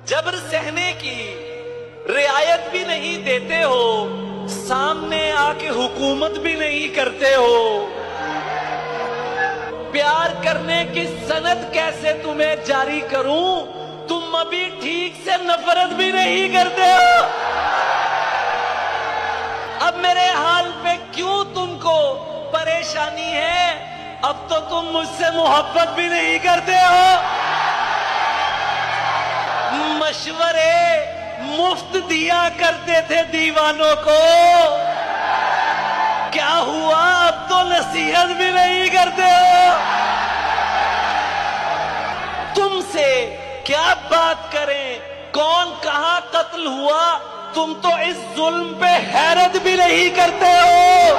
जबर सहने की रियायत भी नहीं देते हो, सामने आके हुकूमत भी नहीं करते हो। प्यार करने की सनद कैसे तुम्हें जारी करूं, तुम अभी ठीक से नफरत भी नहीं करते हो। अब मेरे हाल पे क्यों तुमको परेशानी है, अब तो तुम मुझसे मोहब्बत भी नहीं करते हो। मशवरे मुफ्त दिया करते थे दीवानों को, क्या हुआ अब तो नसीहत भी नहीं करते हो। तुमसे क्या बात करें, कौन कहां कत्ल हुआ, तुम तो इस जुल्म पे हैरत भी नहीं करते हो।